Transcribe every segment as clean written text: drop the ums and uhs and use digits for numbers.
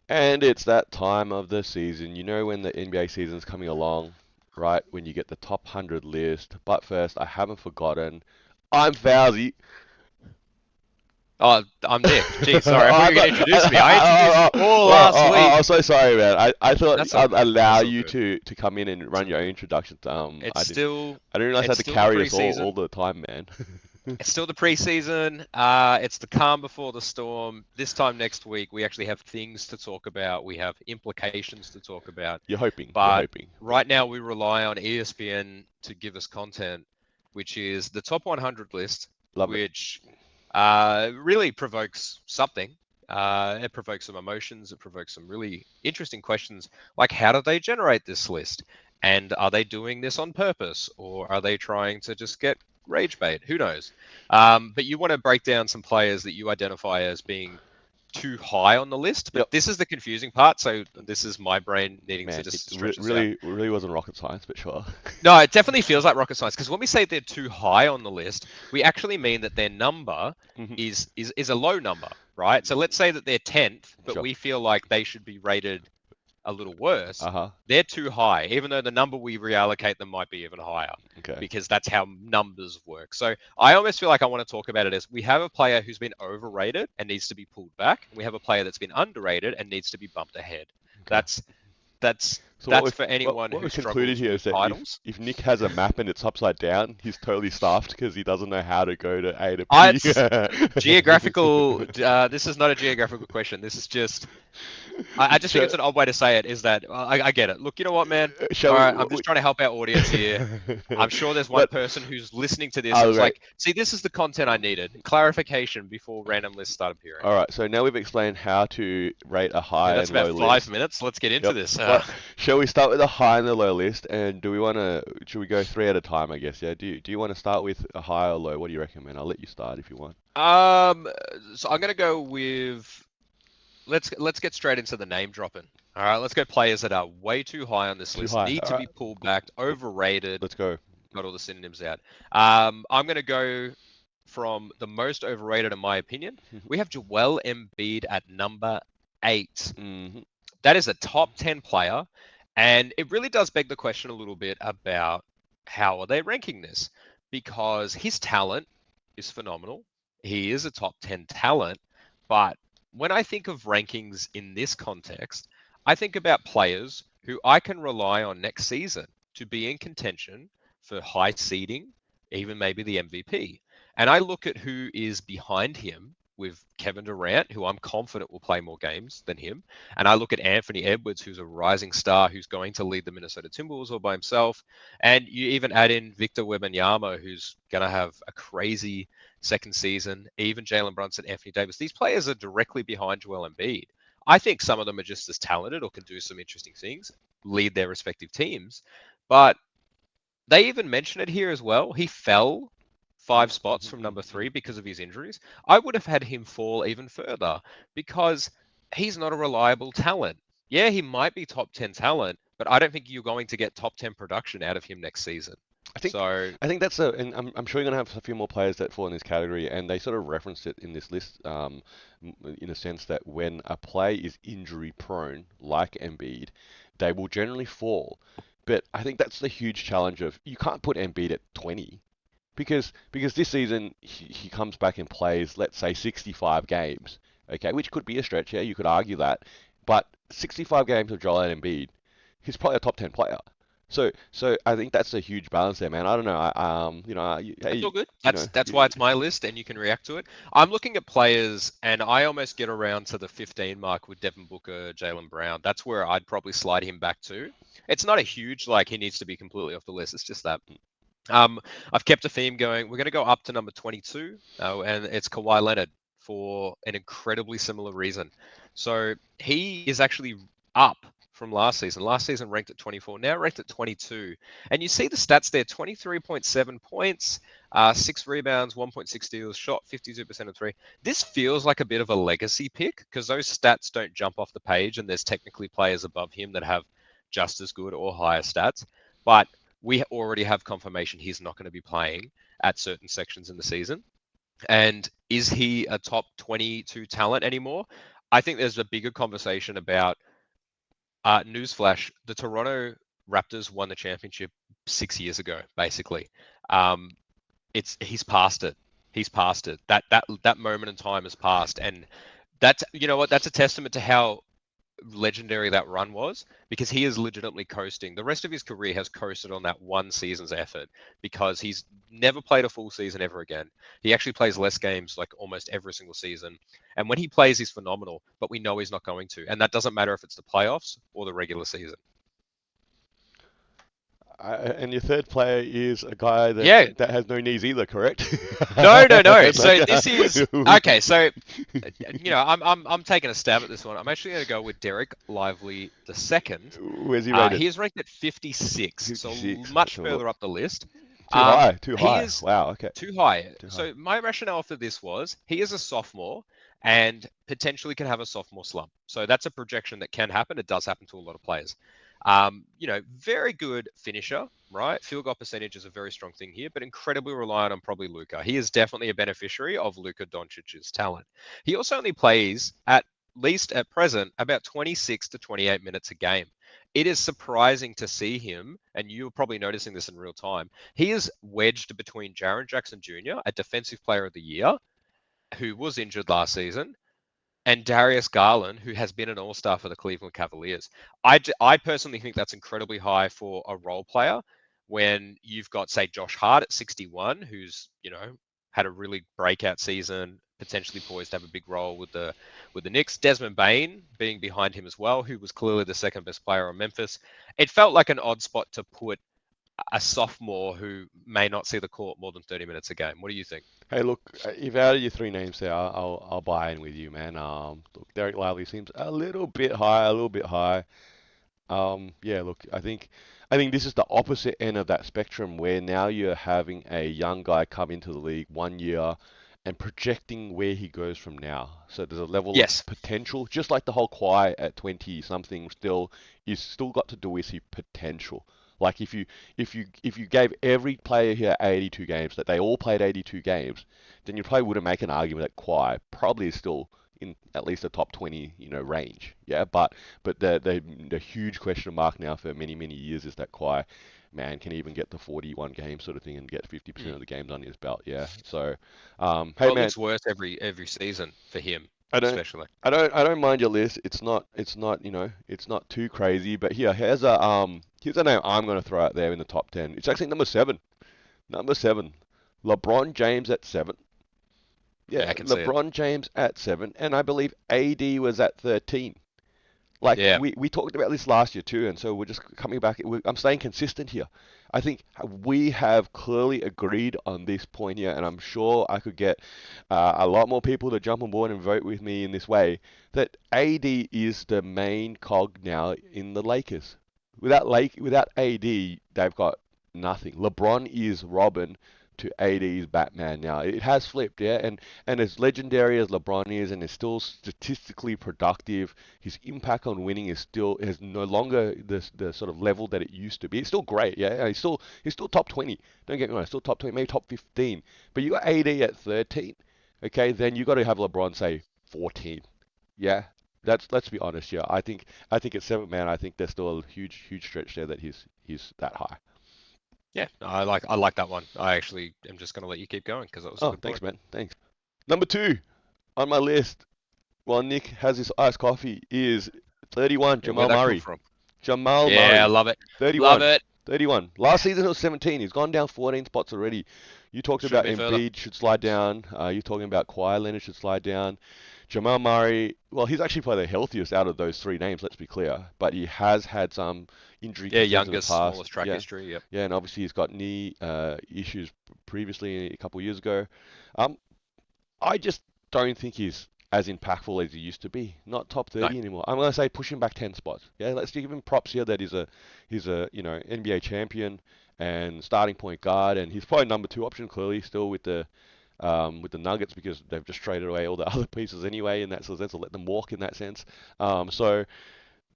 And it's that time of the season. You know when the NBA season's coming along, right? When you get the top 100 list. But first, I haven't forgotten. I'm Fauzi. Oh, I'm Nick. Gee, sorry, I thought I you were going thought, to introduce me. I introduced you all last week. I'm so sorry, man. I thought That's all I'd good. allow That's all you good. to come in and It's run all your own good. introductions. It's still, I didn't realize I it's had to still the carry us all preseason. the time, man. It's still the preseason. It's the calm before the storm. This time next week, we actually have things to talk about. We have implications to talk about. You're hoping. You're But hoping. right now, we rely on ESPN to give us content, which is the top 100 list, Love it. which really provokes something. It provokes some emotions. It provokes some really interesting questions, like how do they generate this list? And are they doing this on purpose, or are they trying to just get rage bait? Who knows? But you want to break down some players that you identify as being too high on the list. But Yep. this is the confusing part. So this is my brain needing to Man, it just stretch this out. really wasn't rocket science, but sure. No, it definitely feels like rocket science because when we say they're too high on the list, we actually mean that their number Mhm. is a low number, right? So let's say that they're 10th, but Sure. we feel like they should be rated a little worse. Uh-huh. They're too high, even though the number we reallocate them might be even higher Okay. because that's how numbers work. So I almost feel like I want to talk about it as we have a player who's been overrated and needs to be pulled back, and we have a player that's been underrated and needs to be bumped ahead. Okay. That's that's So that's for anyone what who we've concluded struggles here with is that titles. if Nick has a map and it's upside down, he's totally stuffed because he doesn't know how to go to A to P. It's geographical. This is not a geographical question. This is just. I just think Shall, it's an odd way to say it. Is that I get it. Look, you know what, man? shall All we? right, I'm just trying to help our audience here. I'm sure there's one Let. person who's listening to this and Oh, was right. like, "See, this is the content I needed. Clarification before random lists start appearing." All right. So now we've explained how to rate a Yeah, high that's and about low five list. minutes. Let's get into Yep. this. Shall we start with the high and the low list? And do we want to? Should we go three at a time? I guess. Yeah. Do you want to start with a high or low? What do you recommend? I'll let you start if you want. Um, so I'm gonna go with let's get straight into the name dropping. All right, let's go players that are way too high on this Too list, high. need All to right. be pulled back, overrated, Let's go. got all the synonyms out. I'm going to go from the most overrated, in my opinion. We have Joel Embiid at number 8. hmm That is a top 10 player, and it really does beg the question a little bit about how are they ranking this? Because his talent is phenomenal. He is a top 10 talent, but when I think of rankings in this context, I think about players who I can rely on next season to be in contention for high seeding, even maybe the MVP. And I look at who is behind him with Kevin Durant, who I'm confident will play more games than him. And I look at Anthony Edwards, who's a rising star, who's going to lead the Minnesota Timberwolves all by himself. And you even add in Victor Wembanyama, who's going to have a crazy second season. Even Jalen Brunson, Anthony Davis. These players are directly behind Joel Embiid. I think some of them are just as talented or can do some interesting things, lead their respective teams. But they even mention it here as well. He fell 5 spots from number 3 because of his injuries. I would have had him fall even further because he's not a reliable talent. Yeah, he might be top 10 talent, but I don't think you're going to get top 10 production out of him next season. I think So, I think that's a, and I'm sure you're gonna have a few more players that fall in this category, and they sort of referenced it in this list, in a sense that when a play is injury prone, like Embiid, they will generally fall. But I think that's the huge challenge of you can't put Embiid at 20 because this season he comes back and plays, let's say 65 games, okay, which could be a stretch. Yeah, you could argue that, but 65 games of Joel Embiid, he's probably a top 10 player. So I think that's a huge balance there, man. I don't know. it's Hey, all good. That's why it's my list, and you can react to it. I'm looking at players, and I almost get around to the 15 mark with Devin Booker, Jalen Brown. That's where I'd probably slide him back to. It's not a huge like he needs to be completely off the list. It's just that. Um, I've kept a theme going. We're going to go up to number 22, and it's Kawhi Leonard for an incredibly similar reason. So he is actually up from last season. Last season ranked at 24, now ranked at 22. And you see the stats there: 23.7 points, 6 rebounds, 1.6 steals, shot 52% of three. This feels like a bit of a legacy pick because those stats don't jump off the page, and there's technically players above him that have just as good or higher stats. But we already have confirmation he's not going to be playing at certain sections in the season. And is he a top 22 talent anymore? I think there's a bigger conversation about newsflash: the Toronto Raptors won the championship 6 years ago, basically. Um, it's he's past it. He's past it. That moment in time has passed, and that's you know what that's a testament to how legendary that run was because he is legitimately coasting. The rest of his career has coasted on that one season's effort because he's never played a full season ever again. He actually plays less games like almost every single season. And when he plays, he's phenomenal, but we know he's not going to. And that doesn't matter if it's the playoffs or the regular season. And your third player is a guy Yeah. that has no knees either, correct? No, no, no. So Like, this is okay. So I'm taking a stab at this one. I'm actually going to go with Derek Lively the second. where's he rated? He is ranked at 56, so 56. Let's much have a further look. up the list. Too high. Too He high. is Wow. Okay. too high. Too high. So my rationale for this was he is a sophomore and potentially can have a sophomore slump. So that's a projection that can happen. It does happen to a lot of players. Very good finisher, right? Field goal percentage is a very strong thing here, but incredibly reliant on probably Luka. He is definitely a beneficiary of Luka Doncic's talent. He also only plays at least at present about 26 to 28 minutes a game. It is surprising to see him, and you're probably noticing this in real time. He is wedged between Jaren Jackson Jr., a Defensive Player of the Year, who was injured last season, and Darius Garland, who has been an all-star for the Cleveland Cavaliers. I personally think that's incredibly high for a role player when you've got, say, Josh Hart at 61, who's, had a really breakout season, potentially poised to have a big role with the Knicks. Desmond Bain being behind him as well, who was clearly the second best player on Memphis. It felt like an odd spot to put a sophomore who may not see the court more than 30 minutes a game. What do you think? Hey, look, if out of your three names there, I'll buy in with you, man. Look, Derek Lively seems a little bit high, a little bit high. Yeah, look, I think this is the opposite end of that spectrum where now you're having a young guy come into the league 1 year and projecting where he goes from now. So there's a level of Yes. potential, just like the whole Kawhi at 20 something still, you still got to do with his potential. Like if you gave every player here 82 games, that they all played 82 games, then you probably wouldn't make an argument that Kawhi probably is still in at least a top 20, range. Yeah, but the huge question mark now for many many years is that Kawhi, man, can he even get to 41 games sort of thing and get 50% Mm. of the games under his belt? Yeah. So, hey Well, it man, looks worse every season for him, I don't. especially. I don't mind your list. It's not too crazy. But here's a name I'm gonna throw out there in the top 10. It's actually number seven. Number seven, LeBron James at seven. Yeah, Yeah, I can see it. LeBron James at seven, and I believe AD was at 13. Like Yeah. we talked about this last year too, and so we're just coming back. I'm staying consistent here. I think we have clearly agreed on this point here, and I'm sure I could get a lot more people to jump on board and vote with me in this way. That AD is the main cog now in the Lakers. Without AD, they've got nothing. LeBron is Robin to AD's Batman now. It has flipped, yeah, and as legendary as LeBron is, and is still statistically productive, his impact on winning is no longer the sort of level that it used to be. It's still great, yeah. He's still top 20. Don't get me wrong, still top 20, maybe top 15. But you got AD at 13, okay? Then you got to have LeBron say 14, yeah. Let's be honest here. I think at seven man, I think there's still a huge stretch there that he's that high. Yeah, I like that one. I actually am just going to let you keep going because that was a Oh, good thanks, point. man. Thanks. Number two on my list, while Nick has his iced coffee, is 31 Yeah, where'd Jamal that come Murray. from? Jamal Yeah, I Murray, love it. Love 31. it. 31. Last season it was 17. He's gone down 14 spots already. You talked Shouldn't about be further. Embiid should slide down. You're talking about Kawhi Leonard should slide down. Jamal Murray, well, he's actually probably the healthiest out of those three names, let's be clear. But he has had some injury Yeah, concerns in the youngest, past. smallest track Yeah. history. Yep. Yeah, and obviously he's got knee issues previously a couple of years ago. Um, I just don't think he's as impactful as he used to be. Not top No. 30 anymore. I'm gonna say push him back 10 spots. Yeah, let's give him props here that he's a NBA champion and starting point guard, and he's probably number two option clearly still with the Nuggets because they've just traded away all the other pieces anyway in that sort of sense, or let them walk in that sense. So,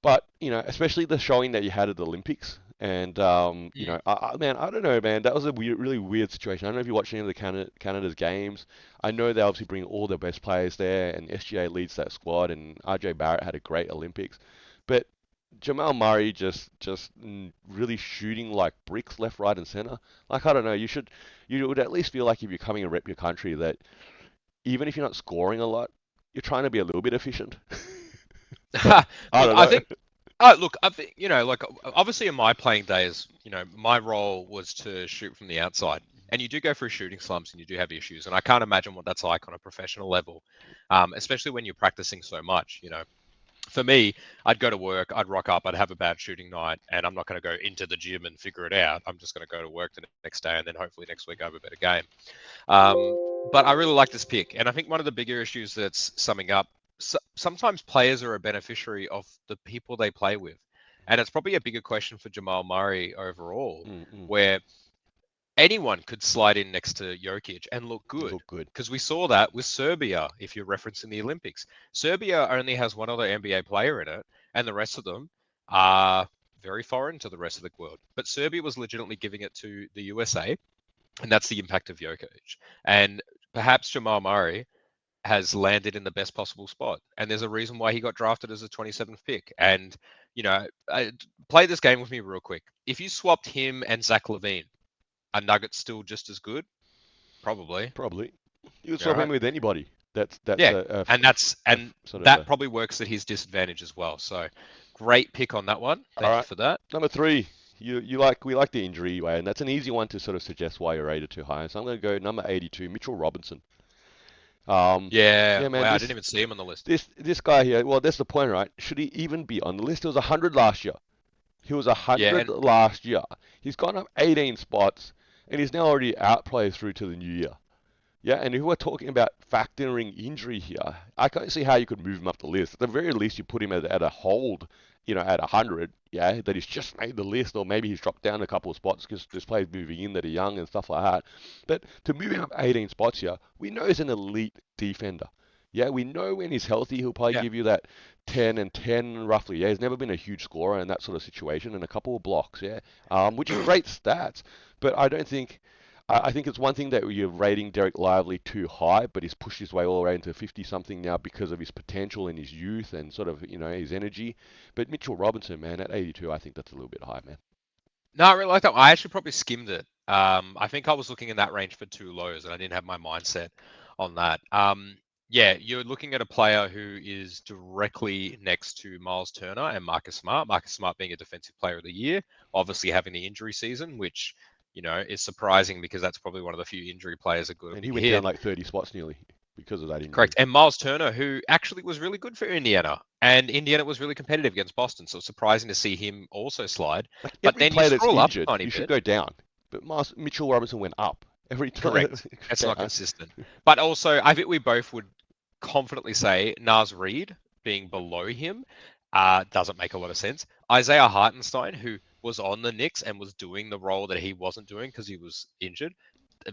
but especially the showing that you had at the Olympics. And Mm. man, I don't know, man. That was a weird, really weird situation. I don't know if you watch any of the Canada's games. I know they obviously bring all their best players there, and SGA leads that squad, and RJ Barrett had a great Olympics, but Jamal Murray just really shooting like bricks left, right, and center. Like I don't know, you would at least feel like if you're coming and rep your country that even if you're not scoring a lot, you're trying to be a little bit efficient. But I Look, don't I know. think I think like obviously in my playing days, my role was to shoot from the outside, and you do go through shooting slumps and you do have issues, and I can't imagine what that's like on a professional level, especially when you're practicing so much. For me, I'd go to work, I'd rock up, I'd have a bad shooting night, and I'm not going to go into the gym and figure it out. I'm just going to go to work the next day, and then hopefully next week I have a better game. But I really like this pick, and I think one of the bigger issues that's summing up. Sometimes players are a beneficiary of the people they play with, and it's probably a bigger question for Jamal Murray overall, Mm-mm. where anyone could slide in next to Jokic and look You good. look good. Because we saw that with Serbia, if you're referencing the Olympics. Serbia only has one other NBA player in it, and the rest of them are very foreign to the rest of the world. But Serbia was legitimately giving it to the USA, and that's the impact of Jokic. And perhaps Jamal Murray has landed in the best possible spot. And there's a reason why he got drafted as a 27th pick. And, play this game with me real quick. If you swapped him and Zach Levine, are Nuggets still just as good? Probably. Probably. You would All swap him right. with anybody. That's Yeah. And that's a and sort of that a. probably works at his disadvantage as well. So great pick on that one. All Thank you right. for that. Number three. We like the injury way, and that's an easy one to sort of suggest why you're rated too high. So I'm going to go number 82, Mitchell Robinson. Yeah. Yeah, man, Wow. I didn't even see him on the list. this guy here. Well, that's the point, right? Should he even be on the list? It was 100 last year. He was Yeah. 100 And last year. He's gone up 18 spots, and he's now already outplayed through to the new year. Yeah, and if we're talking about factoring injury here, I can't see how you could move him up the list. At the very least, you put him at a hold, at 100, yeah, that he's just made the list, or maybe he's dropped down a couple of spots because there's players moving in that are young and stuff like that. But to move him up 18 spots here, we know he's an elite defender. Yeah, we know when he's healthy, he'll probably yeah. give you that 10 and 10 roughly. Yeah, he's never been a huge scorer in that sort of situation, and a couple of blocks, yeah, which is great stats. But I don't think I think it's one thing that you're rating Derek Lively too high, but he's pushed his way all the way into 50 something now because of his potential and his youth and sort of, his energy. But Mitchell Robinson, man, at 82, I think that's a little bit high, man. No, I really like that. I actually probably skimmed it. I think I was looking in that range for two lows, and I didn't have my mindset on that. Yeah, you're looking at a player who is directly next to Miles Turner and Marcus Smart. Marcus Smart being a Defensive Player of the Year, obviously having the injury season, which is surprising because that's probably one of the few injury players that could have And been he went down hit. like 30 spots nearly because of that Correct. injury. And Miles Turner, who actually was really good for Indiana, and Indiana was really competitive against Boston. So it's surprising to see him also slide. Like But every then you player that's scroll up a injured, tiny you should bit. go down. But Mitchell Robinson went up every time. Correct. It's not down. consistent. But also, I think we both would confidently say Nas Reed being below him doesn't make a lot of sense. Isaiah Hartenstein, who was on the Knicks and was doing the role that he wasn't doing because he was injured,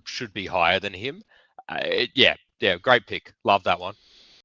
should be higher than him. Yeah, great pick. Love that one.